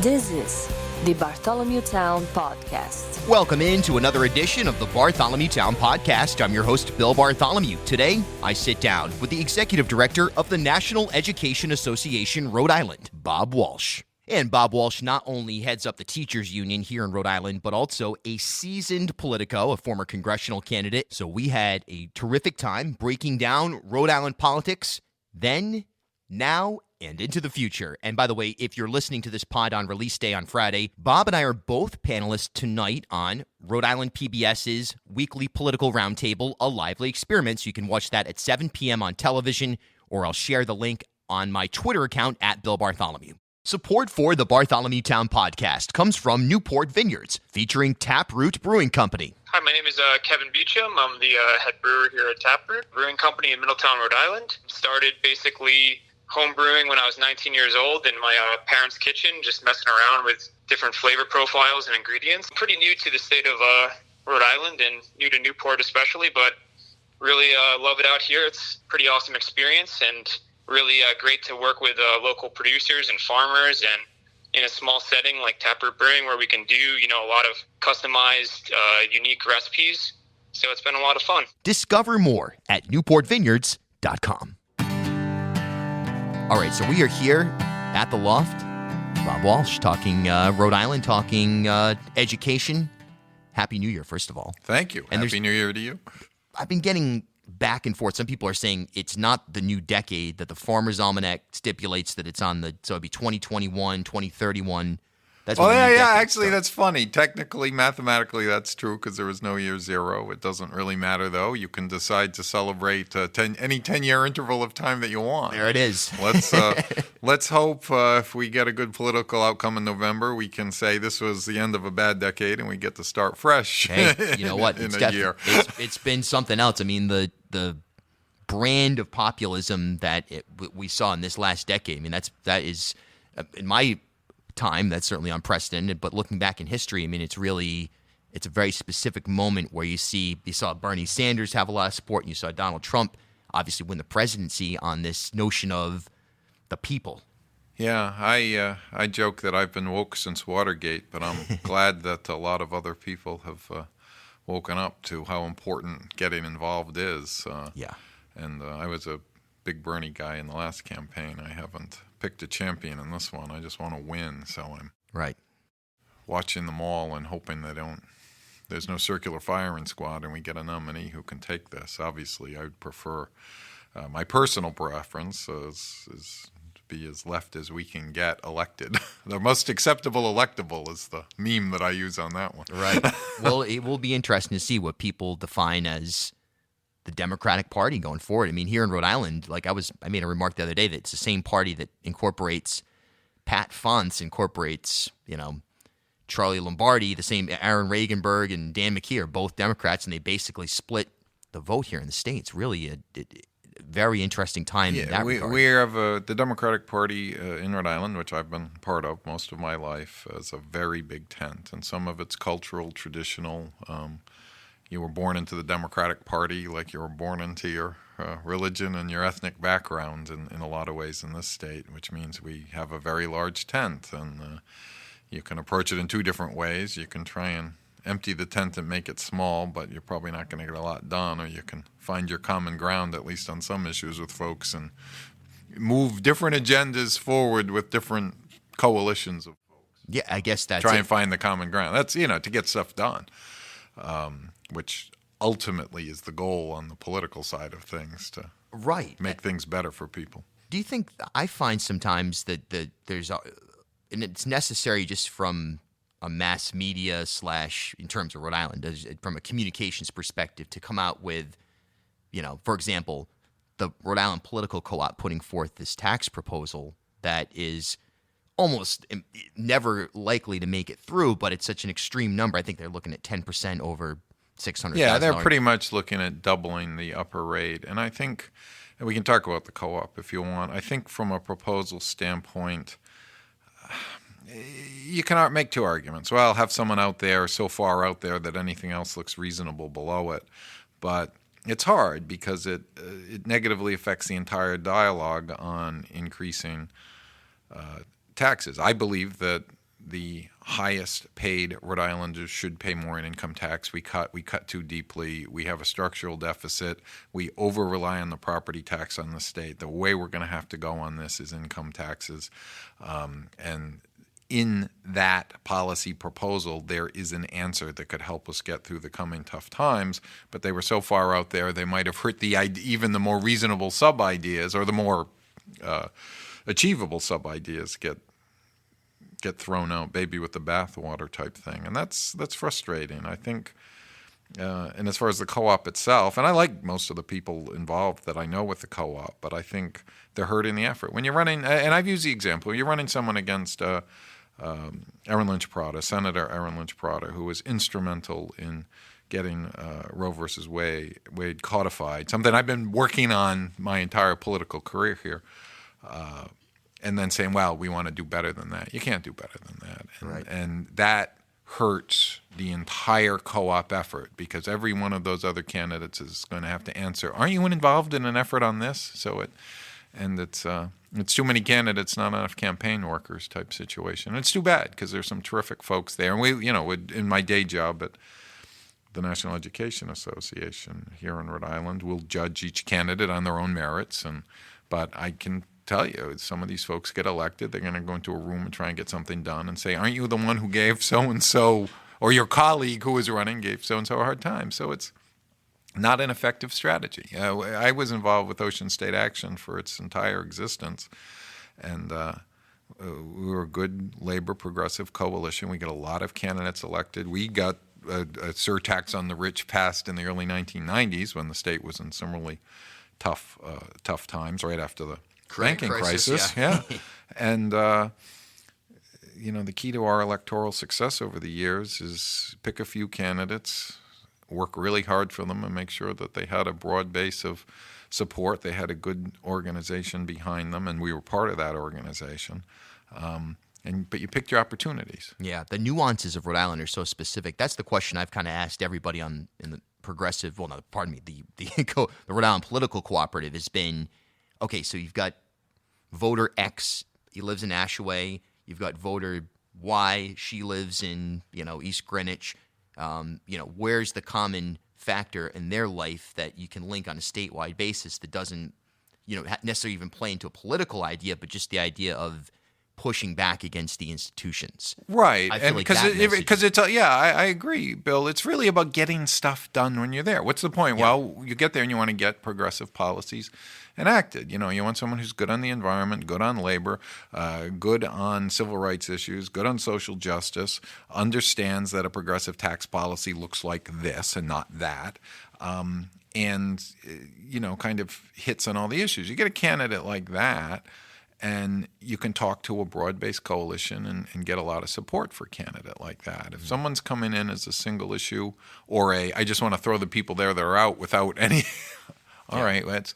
This is the Bartholomew Town Podcast. Welcome into another edition of the Bartholomew Town Podcast. I'm your host, Bill Bartholomew. Today, I sit down with the Executive Director of the National Education Association, Rhode Island, Bob Walsh. And Bob Walsh not only heads up the teachers union here in Rhode Island, but also a seasoned politico, a former congressional candidate. So we had a terrific time breaking down Rhode Island politics then, now, and into the future. And by the way, if you're listening to this pod on release day on Friday, Bob and I are both panelists tonight on Rhode Island PBS's weekly political roundtable, A Lively Experiment. So you can watch that at 7 p.m. on television, or I'll share the link on my Twitter account at Bill Bartholomew. Support for the Bartholomew Town Podcast comes from Newport Vineyards, featuring Taproot Brewing Company. Hi, my name is Kevin Beecham. I'm the head brewer here at Taproot Brewing Company in Middletown, Rhode Island. Started basically home brewing when I was 19 years old in my parents' kitchen, just messing around with different flavor profiles and ingredients. Pretty new to the state of Rhode Island and new to Newport especially, but really love it out here. It's a pretty awesome experience and really great to work with local producers and farmers and in a small setting like Taproot Brewing where we can do, a lot of customized, unique recipes. So it's been a lot of fun. Discover more at newportvineyards.com. All right, so we are here at the Loft. Bob Walsh talking Rhode Island, talking education. Happy New Year, first of all. Thank you. And Happy New Year to you. I've been getting back and forth. Some people are saying it's not the new decade, that the Farmer's Almanac stipulates that it's on so it'd be 2021, 2031. That's Actually, that's funny. Technically, mathematically, that's true because there was no year zero. It doesn't really matter, though. You can decide to celebrate any 10-year interval of time that you want. There it is. Let's hope if we get a good political outcome in November, we can say this was the end of a bad decade and we get to start fresh. Hey, you know what? in a year. It's been something else. I mean, the brand of populism that we saw in this last decade. I mean, that is in my time, that's certainly unprecedented, but looking back in history, I mean, it's a very specific moment where you saw Bernie Sanders have a lot of support, and you saw Donald Trump obviously win the presidency on this notion of the people. Yeah, I joke that I've been woke since Watergate, but I'm glad that a lot of other people have woken up to how important getting involved is. And I was a big Bernie guy in the last campaign. I haven't picked a champion in this one. I just want to win, so I'm watching them all and hoping there's no circular firing squad and we get a nominee who can take this. Obviously, I would prefer, my personal preference is to be as left as we can get elected. The most acceptable electable is the meme that I use on that one. Right. Well, it will be interesting to see what people define as the Democratic Party going forward. I mean, here in Rhode Island, I made a remark the other day that it's the same party that incorporates Pat Fonts, incorporates, Charlie Lombardi, the same Aaron Regenberg and Dan McKee are both Democrats, and they basically split the vote here in the state. It's really a very interesting time in that regard. We have the Democratic Party in Rhode Island, which I've been part of most of my life, as a very big tent, and some of it's cultural, traditional. You were born into the Democratic Party like you were born into your religion and your ethnic background in a lot of ways in this state, which means we have a very large tent. And you can approach it in two different ways. You can try and empty the tent and make it small, but you're probably not going to get a lot done. Or you can find your common ground, at least on some issues with folks, and move different agendas forward with different coalitions of folks. Yeah, I guess that's Try and find the common ground. That's, to get stuff done. Which ultimately is the goal on the political side of things, to make things better for people. Do you think, I find sometimes that there's, and it's necessary just from a mass media / in terms of Rhode Island, from a communications perspective, to come out with, for example, the Rhode Island Political Co-op putting forth this tax proposal that is almost never likely to make it through, but it's such an extreme number. I think they're looking at 10% over $600,000. Yeah, they're pretty much looking at doubling the upper rate. And I think, and we can talk about the co-op if you want, I think from a proposal standpoint, you can make two arguments. Well, have someone out there so far out there that anything else looks reasonable below it. But it's hard because it negatively affects the entire dialogue on increasing taxes. I believe that the highest paid Rhode Islanders should pay more in income tax. We cut too deeply. We have a structural deficit. We over-rely on the property tax on the state. The way we're going to have to go on this is income taxes. And in that policy proposal, there is an answer that could help us get through the coming tough times, but they were so far out there, they might have hurt even the more reasonable sub-ideas, or the more achievable sub-ideas get thrown out, baby with the bathwater type thing. And that's frustrating, I think. And as far as the co-op itself, and I like most of the people involved that I know with the co-op, but I think they're hurting the effort. When you're running, and I've used the example, you're running someone against Aaron Lynch Prada, Senator Aaron Lynch Prada, who was instrumental in getting Roe versus Wade codified, something I've been working on my entire political career here, and then saying, well, we want to do better than that. You can't do better than that. Right. And that hurts the entire co-op effort, because every one of those other candidates is going to have to answer, aren't you involved in an effort on this? It's too many candidates, not enough campaign workers type situation. And it's too bad, because there's some terrific folks there. And we, in my day job at the National Education Association here in Rhode Island, we'll judge each candidate on their own merits. But I can tell you, some of these folks get elected, they're going to go into a room and try and get something done and say, aren't you the one who gave so-and-so, or your colleague who was running gave so-and-so a hard time? So it's not an effective strategy. I was involved with Ocean State Action for its entire existence, and we were a good labor progressive coalition. We got a lot of candidates elected. We got a surtax on the rich passed in the early 1990s when the state was in some really tough times right after the banking crisis. Yeah. And the key to our electoral success over the years is pick a few candidates, work really hard for them, and make sure that they had a broad base of support. They had a good organization behind them, and we were part of that organization. But you picked your opportunities. Yeah, the nuances of Rhode Island are so specific. That's the question I've kind of asked everybody in the progressive, the Rhode Island Political Cooperative has been, okay, so you've got voter X, he lives in Ashaway. You've got voter Y, she lives in, East Greenwich. Where's the common factor in their life that you can link on a statewide basis that doesn't, necessarily even play into a political idea, but just the idea of pushing back against the institutions. Right. I feel because it's I agree, Bill. It's really about getting stuff done when you're there. What's the point? Yeah. Well, you get there and you want to get progressive policies enacted. You want someone who's good on the environment, good on labor, good on civil rights issues, good on social justice, understands that a progressive tax policy looks like this and not that, and kind of hits on all the issues. You get a candidate like that, and you can talk to a broad-based coalition and get a lot of support for a candidate like that. If someone's coming in as a single issue, or I just want to throw the people there that are out without any, all right, let's.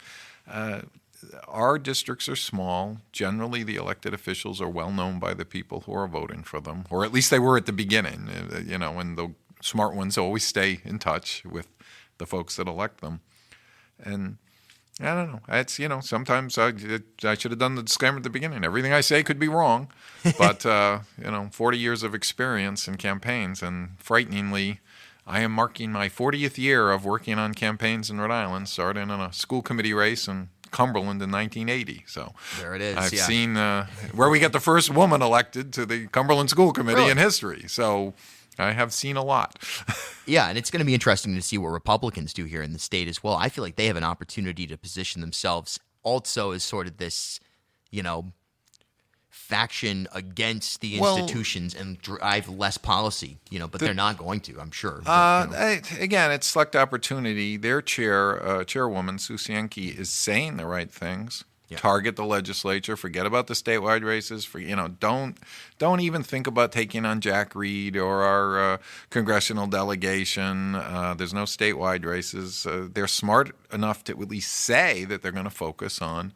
Our districts are small. Generally, the elected officials are well known by the people who are voting for them, or at least they were at the beginning. And the smart ones always stay in touch with the folks that elect them. And I don't know. It's sometimes I should have done the disclaimer at the beginning. Everything I say could be wrong, but 40 years of experience in campaigns, and frighteningly, I am marking my 40th year of working on campaigns in Rhode Island, starting in a school committee race in Cumberland in 1980. So there it is. I've seen where we got the first woman elected to the Cumberland School Committee in history. So I have seen a lot. Yeah, and it's going to be interesting to see what Republicans do here in the state as well. I feel like they have an opportunity to position themselves also as sort of this, faction against the institutions and drive less policy, but they're not going to, I'm sure. Again, it's select opportunity. Their chairwoman, Sue Cienki, is saying the right things. Yeah. Target the legislature. Forget about the statewide races. Don't even think about taking on Jack Reed or our congressional delegation. There's no statewide races. They're smart enough to at least say that they're going to focus on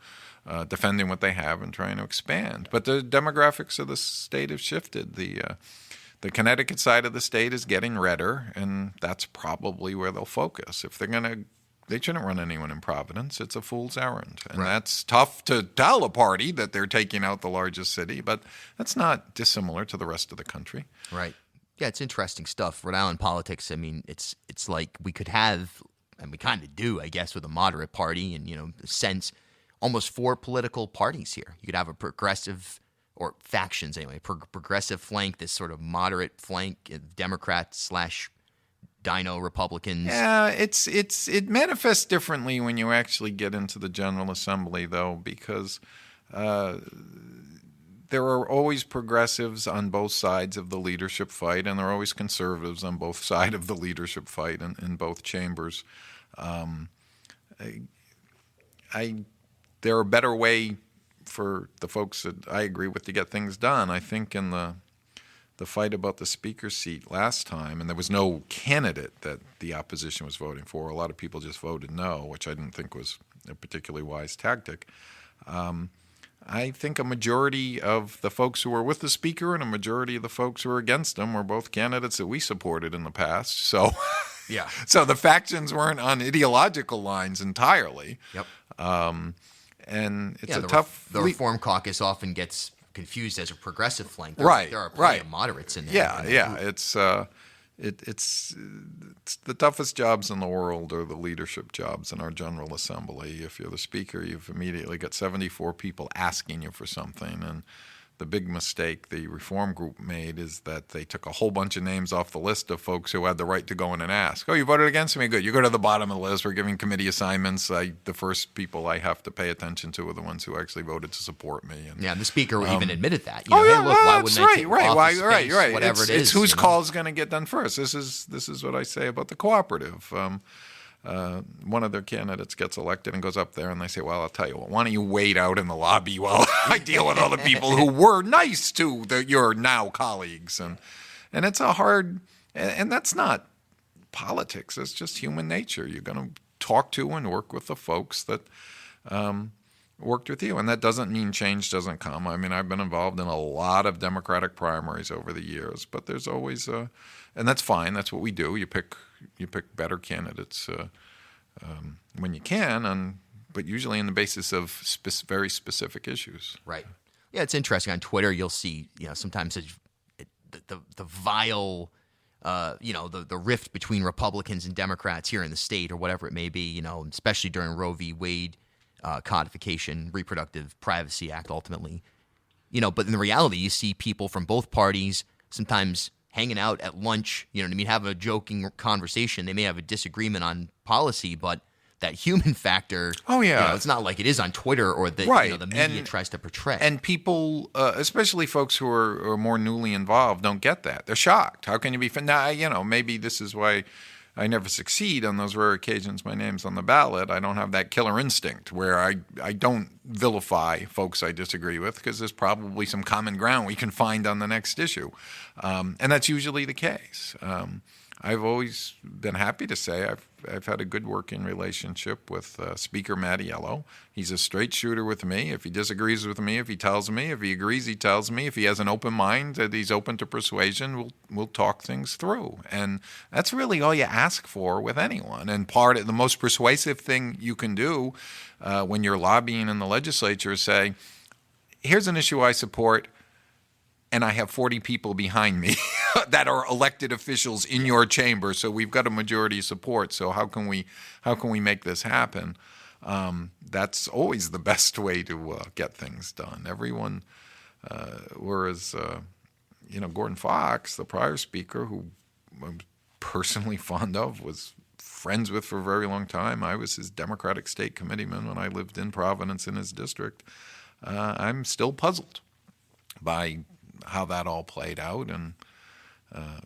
defending what they have and trying to expand. But the demographics of the state have shifted. The Connecticut side of the state is getting redder, and that's probably where they'll focus. If they're going to They shouldn't run anyone in Providence. It's a fool's errand. And that's tough to tell a party that they're taking out the largest city, but that's not dissimilar to the rest of the country. Right. Yeah, it's interesting stuff. Rhode Island politics, I mean, it's like we could have, and we kind of do, I guess, with a moderate party and, sense almost 4 political parties here. You could have a progressive, or factions anyway, progressive flank, this sort of moderate flank, Democrats / Dino Republicans. Yeah, it manifests differently when you actually get into the General Assembly, though, because there are always progressives on both sides of the leadership fight, and there are always conservatives on both sides of the leadership fight in both chambers. There are a better way for the folks that I agree with to get things done. I think in the fight about the speaker's seat last time, and there was no candidate that the opposition was voting for. A lot of people just voted no, which I didn't think was a particularly wise tactic. I think a majority of the folks who were with the speaker and a majority of the folks who were against him were both candidates that we supported in the past. So, yeah. So the factions weren't on ideological lines entirely. Yep. And it's The Reform Caucus often gets confused as a progressive flank. There are plenty of moderates in there. Yeah. It's the toughest jobs in the world are the leadership jobs in our General Assembly. If you're the speaker, you've immediately got 74 people asking you for something. And the big mistake the reform group made is that they took a whole bunch of names off the list of folks who had the right to go in and ask. Oh, you voted against me? Good. You go to the bottom of the list. We're giving committee assignments. The first people I have to pay attention to are the ones who actually voted to support me. And, the speaker even admitted that. Hey, look, why wouldn't I take office space, right. Whatever it is. It's whose call is going to get done first. This is what I say about the cooperative. One of their candidates gets elected and goes up there and they say, well, I'll tell you what, why don't you wait out in the lobby while I deal with all the people who were nice to your now colleagues. And it's a hard, and that's not politics. It's just human nature. You're going to talk to and work with the folks that worked with you. And that doesn't mean change doesn't come. I mean, I've been involved in a lot of Democratic primaries over the years, but there's always and that's fine. That's what we do. You pick better candidates when you can, but usually on the basis of very specific issues. Right. Yeah, it's interesting. On Twitter, you'll see, sometimes the vile, the rift between Republicans and Democrats here in the state or whatever it may be, especially during Roe v. Wade codification, Reproductive Privacy Act ultimately. But in the reality, you see people from both parties sometimes hanging out at lunch, having a joking conversation. They may have a disagreement on policy, but that human factor, it's not like it is on Twitter or the media tries to portray. And people, especially folks who are more newly involved, don't get that. They're shocked. How can you be? Now, maybe this is why I never succeed on those rare occasions my name's on the ballot. I don't have that killer instinct where I don't vilify folks I disagree with because there's probably some common ground we can find on the next issue. And that's usually the case. I've always been happy to say I've had a good working relationship with Speaker Mattiello. He's a straight shooter with me. If he disagrees with me, if he tells me. If he agrees, he tells me. If he has an open mind, that he's open to persuasion, we'll talk things through. And that's really all you ask for with anyone. And part of the most persuasive thing you can do when you're lobbying in the legislature is say, here's an issue I support, and I have 40 people behind me that are elected officials in your chamber. So we've got a majority support. So how can we make this happen? That's always the best way to get things done. Everyone, whereas Gordon Fox, the prior speaker, who I'm personally fond of, was friends with for a very long time. I was his Democratic state committeeman when I lived in Providence in his district. I'm still puzzled by how that all played out and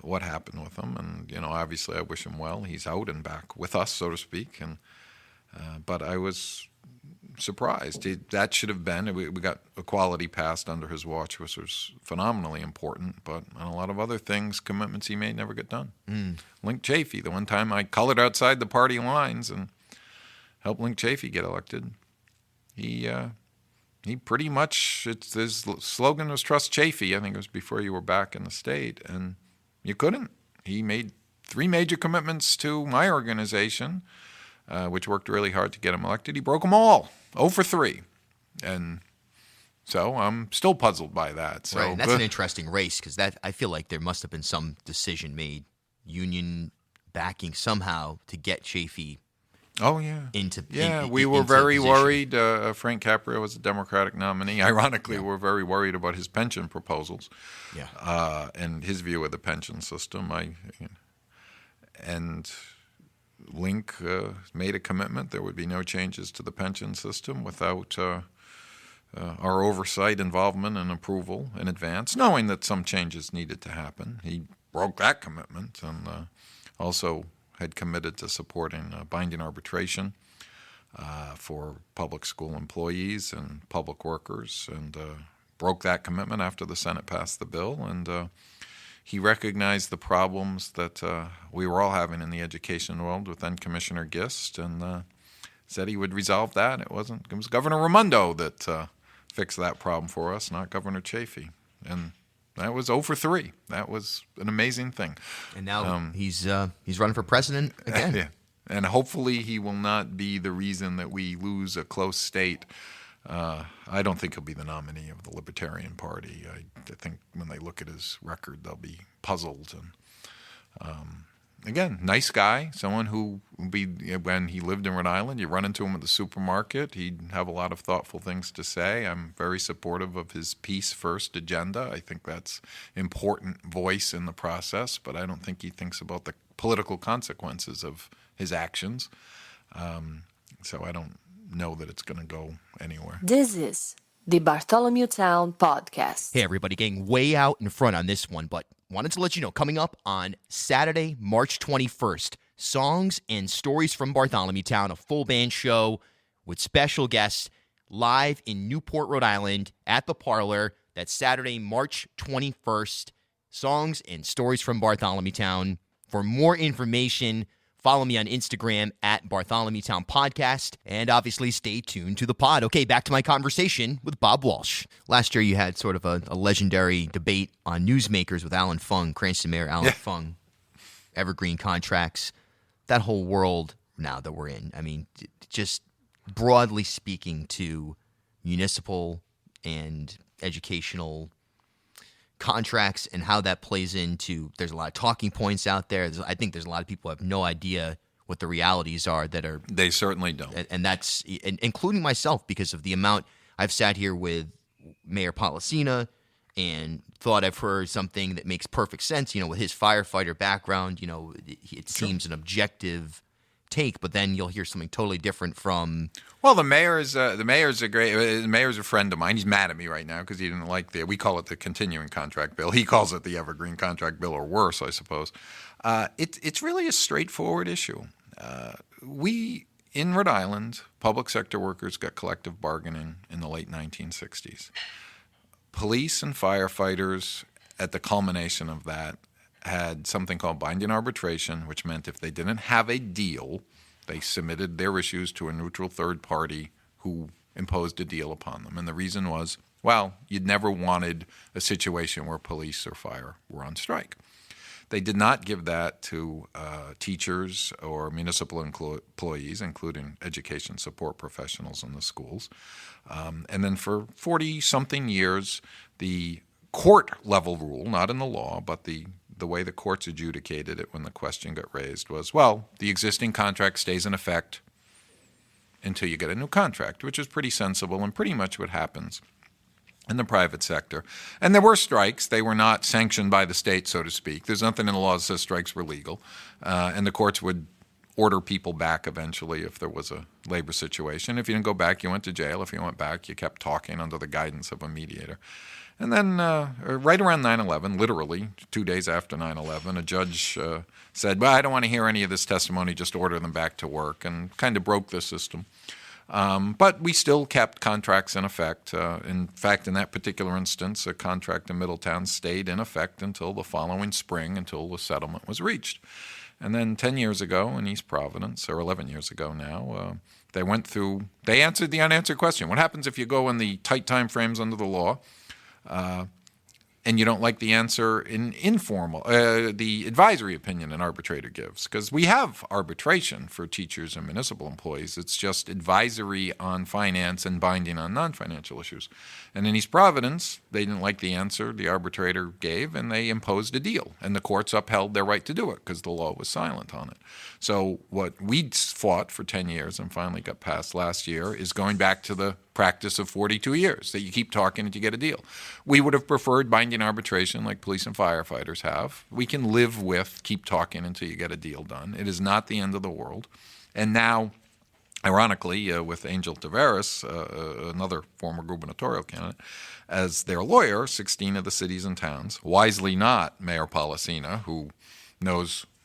what happened with him. And, obviously I wish him well. He's out and back with us, so to speak. And but I was surprised. That should have been, we got equality passed under his watch, which was phenomenally important. But on a lot of other things, commitments he made never get done. Link Chafee, the one time I colored outside the party lines and helped Link Chafee get elected, he pretty much, his slogan was Trust Chafee. I think it was before you were back in the state. And you couldn't. He made 3 major commitments to my organization which worked really hard to get him elected. He broke them all, 0 for 3. And so I'm still puzzled by that. So, right, and that's an interesting race because I feel like there must have been some decision made, union backing somehow to get Chafee. Oh, yeah. We were into very position. worried. Frank Caprio was a Democratic nominee. Ironically, we're very worried about his pension proposals and his view of the pension system. And Link made a commitment there would be no changes to the pension system without our oversight, involvement, and approval in advance, knowing that some changes needed to happen. He broke that commitment and also had committed to supporting binding arbitration for public school employees and public workers, and broke that commitment after the Senate passed the bill. And he recognized the problems that we were all having in the education world with then Commissioner Gist, and said he would resolve that. It was Governor Raimondo that fixed that problem for us, not Governor Chafee. And that was 0 for 3. That was an amazing thing. And now he's running for president again. Yeah. And hopefully he will not be the reason that we lose a close state. I don't think he'll be the nominee of the Libertarian Party. I think when they look at his record, they'll be puzzled. And again, nice guy, someone who when he lived in Rhode Island, you run into him at the supermarket, he'd have a lot of thoughtful things to say. I'm very supportive of his peace first agenda. I think that's important voice in the process, but I don't think he thinks about the political consequences of his actions. So I don't know that it's going to go anywhere. This is the Bartholomew Town Podcast. Hey, everybody, getting way out in front on this one, but wanted to let you know, coming up on Saturday, March 21st, Songs and Stories from Bartholomew Town, a full band show with special guests live in Newport, Rhode Island at the Parlor. That's Saturday, March 21st, Songs and Stories from Bartholomew Town. For more information, follow me on Instagram at Bartholomew Town Podcast, and obviously stay tuned to the pod. Okay, back to my conversation with Bob Walsh. Last year you had sort of a legendary debate on newsmakers with Alan Fung, Cranston Mayor Alan Fung, evergreen contracts, that whole world now that we're in. I mean, just broadly speaking to municipal and educational contracts and how that plays into, there's a lot of talking points out there. I think there's a lot of people who have no idea what the realities are that are. They certainly don't. And that's, including myself, because of the amount I've sat here with Mayor Policina and thought I've heard something that makes perfect sense, with his firefighter background, it seems an objective take, but then you'll hear something totally different from. Well, the mayor's a friend of mine. He's mad at me right now because he didn't like we call it the continuing contract bill. He calls it the evergreen contract bill, or worse, I suppose. It's really a straightforward issue. We, in Rhode Island, public sector workers got collective bargaining in the late 1960s. Police and firefighters, at the culmination of that, had something called binding arbitration, which meant if they didn't have a deal, they submitted their issues to a neutral third party who imposed a deal upon them. And the reason was, well, you'd never wanted a situation where police or fire were on strike. They did not give that to teachers or municipal employees, including education support professionals in the schools. And then for 40-something years, the court-level rule, not in the law, but the way the courts adjudicated it when the question got raised was, well, the existing contract stays in effect until you get a new contract, which is pretty sensible and pretty much what happens in the private sector. And there were strikes. They were not sanctioned by the state, so to speak. There's nothing in the law that says strikes were legal. And the courts would order people back eventually if there was a labor situation. If you didn't go back, you went to jail. If you went back, you kept talking under the guidance of a mediator. And then right around 9/11, literally 2 days after 9/11, a judge said, well, I don't want to hear any of this testimony, just order them back to work, and kind of broke the system. But we still kept contracts in effect. In fact, in that particular instance, a contract in Middletown stayed in effect until the following spring, until the settlement was reached. And then 10 years ago in East Providence, or 11 years ago now, they answered the unanswered question. What happens if you go in the tight time frames under the law? and you don't like the answer in the advisory opinion an arbitrator gives, because we have arbitration for teachers and municipal employees. It's just advisory on finance and binding on non-financial issues. And in East Providence, they didn't like the answer the arbitrator gave, and they imposed a deal. And the courts upheld their right to do it because the law was silent on it. So what we fought for 10 years and finally got passed last year is going back to the practice of 42 years, that you keep talking until you get a deal. We would have preferred binding arbitration like police and firefighters have. We can live with keep talking until you get a deal done. It is not the end of the world. And now, ironically, with Angel Taveras, another former gubernatorial candidate, as their lawyer, 16 of the cities and towns, wisely not Mayor Policina, who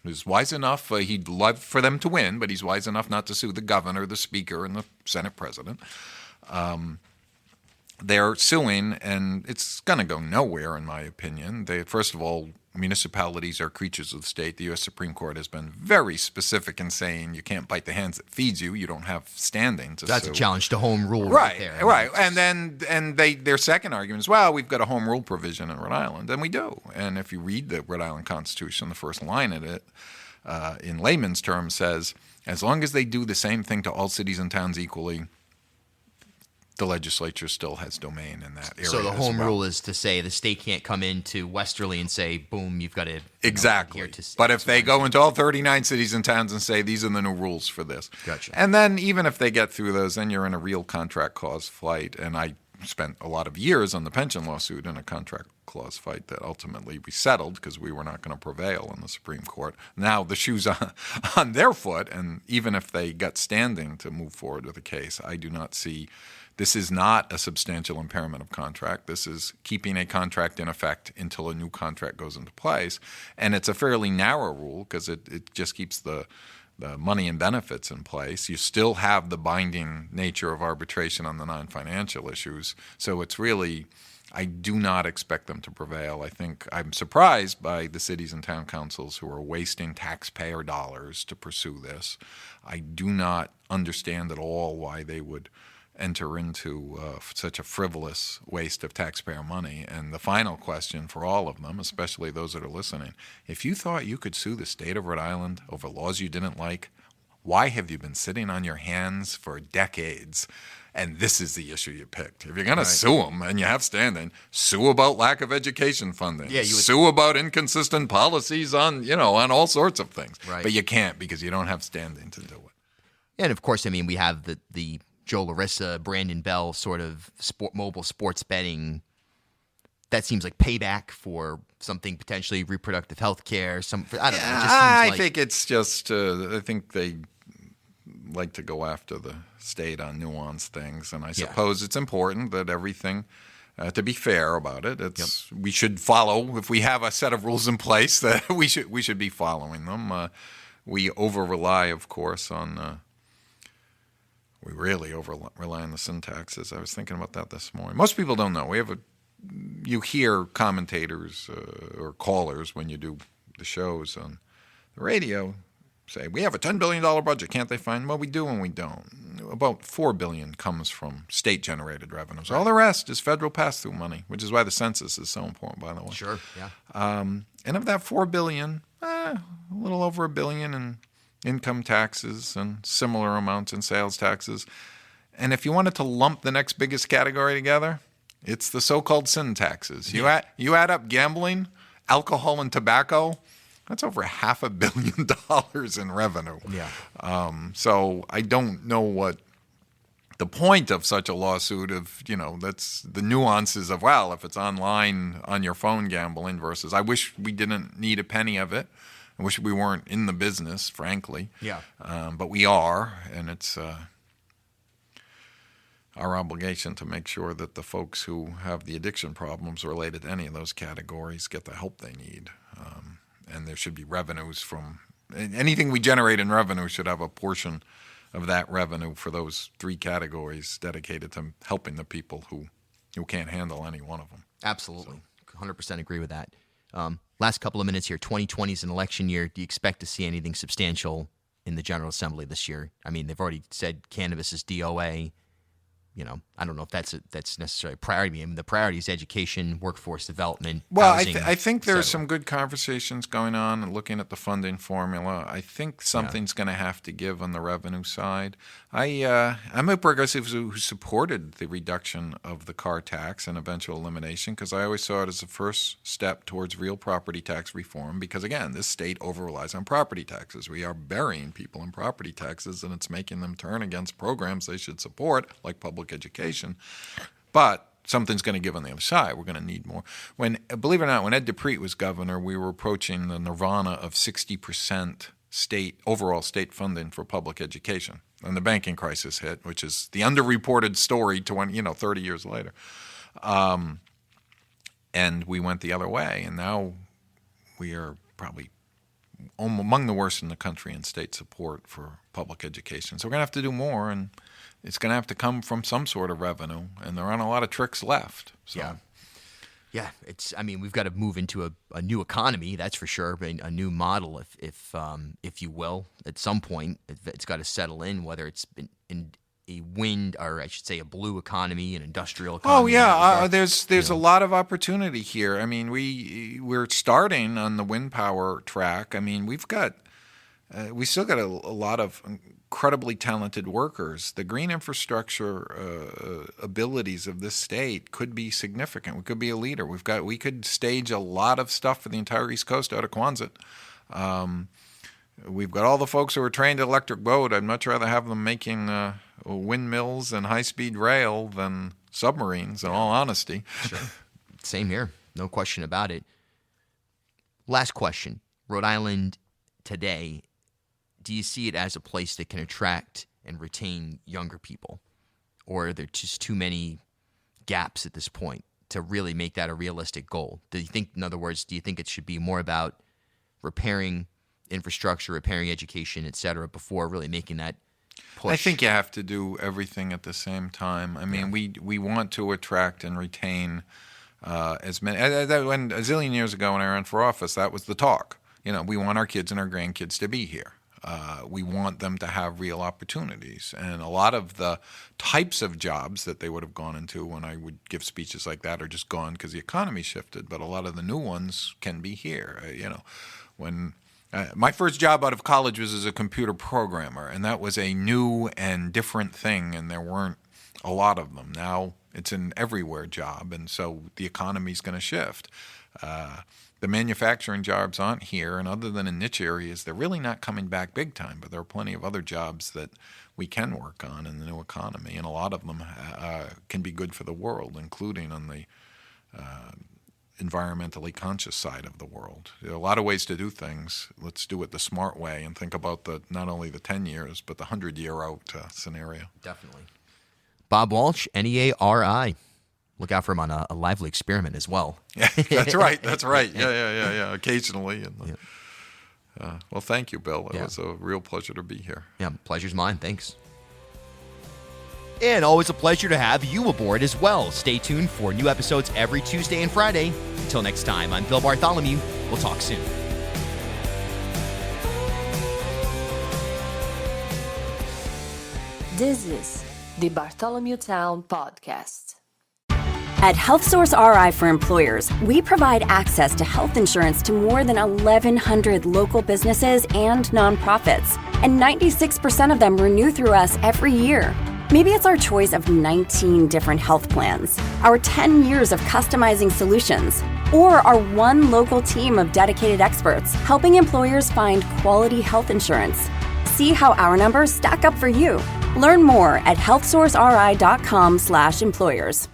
is wise enough, he'd love for them to win, but he's wise enough not to sue the governor, the speaker, and the Senate president. They're suing, and it's going to go nowhere, in my opinion. First of all, municipalities are creatures of the state. The U.S. Supreme Court has been very specific in saying you can't bite the hands that feeds you. You don't have standing to That's sue. a challenge to home rule right there. Right. And their second argument is, well, we've got a home rule provision in Rhode Island, and we do. And if you read the Rhode Island Constitution, the first line of it, in layman's terms, says, as long as they do the same thing to all cities and towns equally, the legislature still has domain in that area. So the home rule is to say the state can't come into Westerly and say, boom, you've got to exactly. But if they go into all 39 cities and towns and say these are the new rules for this, gotcha. And then even if they get through those, then you're in a real contract clause fight. And I spent a lot of years on the pension lawsuit in a contract clause fight that ultimately we settled because we were not going to prevail in the Supreme Court. Now the shoe's on their foot, and even if they got standing to move forward with a case, I do not see. This is not a substantial impairment of contract. This is keeping a contract in effect until a new contract goes into place. And it's a fairly narrow rule because it just keeps the money and benefits in place. You still have the binding nature of arbitration on the non-financial issues. So it's really, I do not expect them to prevail. I think I'm surprised by the cities and town councils who are wasting taxpayer dollars to pursue this. I do not understand at all why they would enter into such a frivolous waste of taxpayer money. And the final question for all of them, especially those that are listening, if you thought you could sue the state of Rhode Island over laws you didn't like, why have you been sitting on your hands for decades? And this is the issue you picked. If you're going to sue them and you have standing, sue about lack of education funding. Yeah, sue about inconsistent policies on all sorts of things. Right. But you can't because you don't have standing to do it. And of course, I mean, we have the Joe Larissa, Brandon Bell sort of mobile sports betting. That seems like payback for something potentially reproductive health care. I don't know. It just seems think it's just, I think they like to go after the state on nuanced things. And I suppose it's important that everything, to be fair about it, we should follow. If we have a set of rules in place, that we should be following them. We over-rely, of course, on... We really rely on the sin taxes. I was thinking about that this morning. Most people don't know. You hear commentators or callers when you do the shows on the radio say, we have a $10 billion budget. Can't they find? Well, we do and we don't. About $4 billion comes from state-generated revenues. All the rest is federal pass-through money, which is why the census is so important, by the way. Sure, yeah. And of that $4 billion, a little over $1 billion in income taxes and similar amounts in sales taxes. And if you wanted to lump the next biggest category together, it's the so-called sin taxes. You add up gambling, alcohol, and tobacco, that's over $500 million in revenue. Yeah. So I don't know what the point of such a lawsuit that's the nuances of, well, if it's online on your phone gambling versus, I wish we didn't need a penny of it. I wish we weren't in the business, frankly. Yeah. But we are, and it's our obligation to make sure that the folks who have the addiction problems related to any of those categories get the help they need. And there should be revenues from anything we generate in revenue should have a portion of that revenue for those three categories dedicated to helping the people who can't handle any one of them. Absolutely. 100% agree with that. Last couple of minutes here. 2020 is an election year. Do you expect to see anything substantial in the General Assembly this year? I mean, they've already said cannabis is DOA. I don't know if that's necessarily a priority. I mean, the priority is education, workforce development, Well, housing, I think there's etc. some good conversations going on and looking at the funding formula. I think something's going to have to give on the revenue side. I'm a progressive who supported the reduction of the car tax and eventual elimination because I always saw it as a first step towards real property tax reform because, again, this state over-relies on property taxes. We are burying people in property taxes, and it's making them turn against programs they should support, like public education. But something's going to give on the other side. We're going to need more. Believe it or not, when Ed DePrete was governor, we were approaching the nirvana of 60% overall state funding for public education. And the banking crisis hit, which is the underreported story 30 years later. And we went the other way. And now we are probably among the worst in the country in state support for public education. So we're going to have to do more, and it's going to have to come from some sort of revenue, and there aren't a lot of tricks left. So. Yeah. We've got to move into a new economy, that's for sure, a new model, if you will, at some point. It's got to settle in, whether it's in a wind, or I should say a blue economy, an industrial economy. Oh, yeah. There's a lot of opportunity here. I mean, we're starting on the wind power track. I mean, we still got a lot of incredibly talented workers. The green infrastructure abilities of this state could be significant. We could be a leader. We could stage a lot of stuff for the entire East Coast out of Quonset. We've got all the folks who are trained at electric boat. I'd much rather have them making windmills and high-speed rail than submarines, in all honesty. Sure. Same here. No question about it. Last question. Rhode Island today, do you see it as a place that can attract and retain younger people? Or are there just too many gaps at this point to really make that a realistic goal? In other words, do you think it should be more about repairing infrastructure, repairing education, et cetera, before really making that push? I think you have to do everything at the same time. I mean, we want to attract and retain as many. When a zillion years ago when I ran for office, that was the talk. We want our kids and our grandkids to be here. We want them to have real opportunities. And a lot of the types of jobs that they would have gone into when I would give speeches like that are just gone because the economy shifted. But a lot of the new ones can be here. When my first job out of college was as a computer programmer, and that was a new and different thing, and there weren't a lot of them. Now it's an everywhere job, and so the economy's going to shift. The manufacturing jobs aren't here, and other than in niche areas, they're really not coming back big time, but there are plenty of other jobs that we can work on in the new economy, and a lot of them can be good for the world, including on the environmentally conscious side of the world. There are a lot of ways to do things. Let's do it the smart way and think about not only the 10 years, but the 100-year out scenario. Definitely. Bob Walsh, NEARI. Look out for him on a lively experiment as well. Yeah, that's right. That's right. Yeah. Occasionally. Well, thank you, Bill. It was a real pleasure to be here. Yeah, pleasure's mine. Thanks. And always a pleasure to have you aboard as well. Stay tuned for new episodes every Tuesday and Friday. Until next time, I'm Bill Bartholomew. We'll talk soon. This is the Bartholomew Town Podcast. At HealthSource RI for Employers, we provide access to health insurance to more than 1,100 local businesses and nonprofits, and 96% of them renew through us every year. Maybe it's our choice of 19 different health plans, our 10 years of customizing solutions, or our one local team of dedicated experts helping employers find quality health insurance. See how our numbers stack up for you. Learn more at healthsourceri.com/employers.